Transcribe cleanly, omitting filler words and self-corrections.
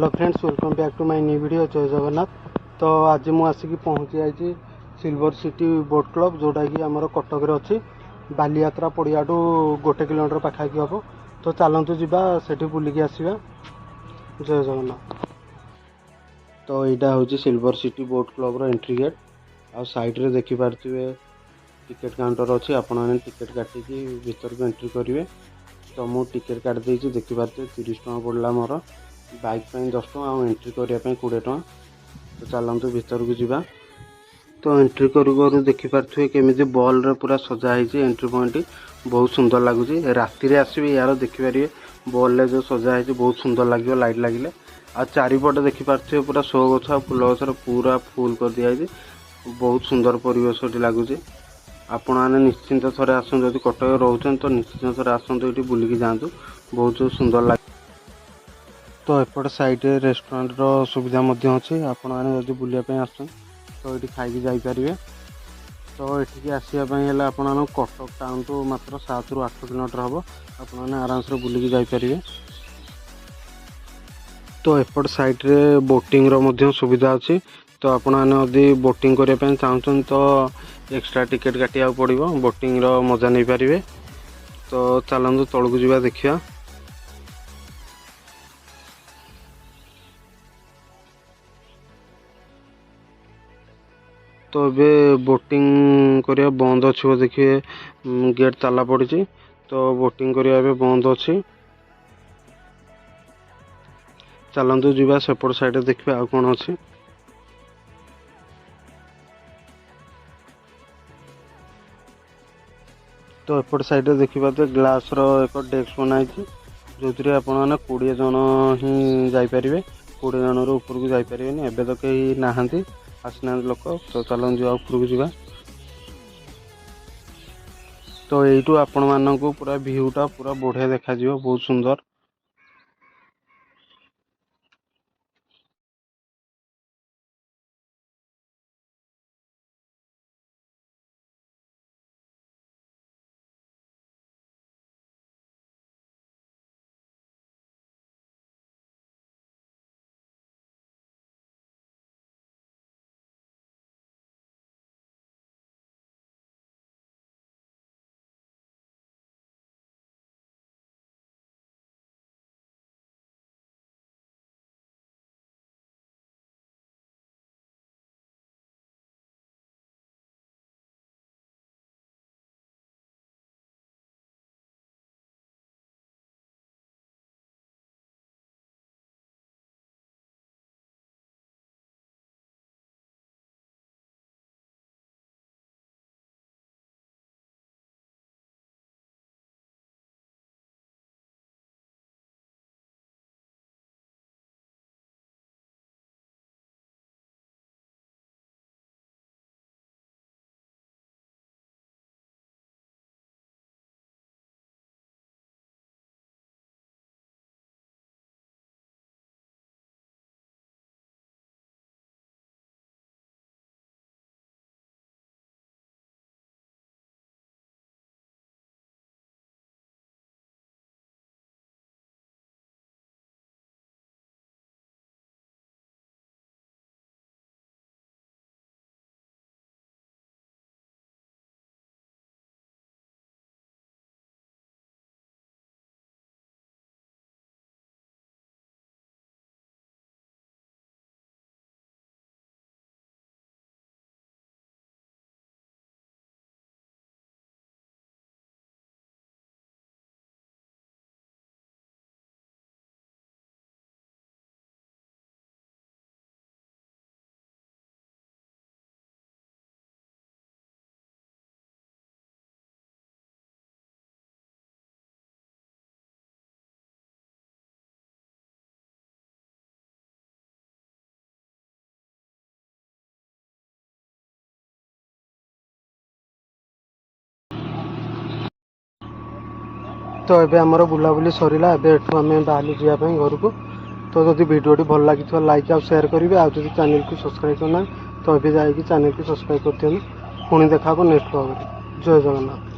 Hello friends, welcome back to my new video. जय जगन्नाथ। तो आज मुझे आसिक पहुँची जाइए सिल्वर सिटी बोट क्लब, जोटा कि आमर कटक अच्छी बालीयात्रा पड़िया 1 किलोमीटर पाखापाखि हम। तो चलतु जा से बुलिकी आसवा। जय जगन्नाथ। तो यहाँ हूँ silver city boat club entry gate. आ साइड रे देखिपे टिकेट काउंटर अच्छी, आपण टिकेट काटिकी भीतर को एंट्री करेंगे। तो मुझे टिकेट काट देखिए 30 टଙ୍କା पड़ा मोर। बाइक पे 10 टଙ୍କା और एंट्री करने 20 टଙ୍କା। तो चलतु भीतर को जीवा। तो एंट्री करू देखिपे केमी बॉल रे पूरा सजाई एंट्री पॉइंट बहुत सुंदर लगुच। राति आसवे यार देखिपारे बॉल रे जो सजाई बहुत सुंदर लगे लाइट लगे। आ चारिपटे देखिपे पूरा शो गछ फुल गछ पूरा फुल कर दिखाई। बहुत सुंदर परिवेश लगुच। आपण मैंने निश्चिंत थे आसतु, जब कटक रोचन तो निश्चिंत थे आसतु, ये बुलिकी जातु, बहुत सुंदर लगे। तो एपट साइड रेस्टोरेंट सुविधा अच्छी। आपण मैंने जब बुलापी आस तो ये खाई जापरेंगे। तो ये आसवाई आप कटक टाउन टू मात्र 7 ରୁ 8 किलोमीटर हम। आपने आराम से बुलिकी जापरेंगे। तो एपट साइड रे बोटिंग रो सुविधा अच्छी। तो आपण मैंने बोटिंग करने चाहते तो एक्स्ट्रा टिकेट काटा पड़ो, बोटिंग रो मजा नहीं पारे। तो चलतु तलू जा देखा। तो ये बोटिंग करिया बंद अच्छी, देखिए गेट ताला पड़ी। तो बोटिंग करिया बंद अच्छी। चलतु जा सेपट साइड देखिए आउ कौन अच्छी। तो एपट साइड देखिए ग्लास रो एक डेस्क बनाई, जो थी आप 20 जन ही जापरेंगे। 20 जन ऊपर को जापरें। एवं तो कहीं नहांती आसना लोक। तो चलते जा ऊपर को जा। तो यू आपण मानक पूरा भ्यूटा पूरा बढ़िया देखा, बहुत सुंदर। तो ये आमर बुलाबुली सरला। एठू आम बाहर जावाई घर को। तो जब वीडियो भल लगी लाइक और शेयर करेंगे। आज चैनल को सब्सक्राइब करना तो ये चैनल को सब्सक्राइब कर दिखाँ। पुणी देखा नेक्स्ट ब्लॉग। जय जगन्नाथ।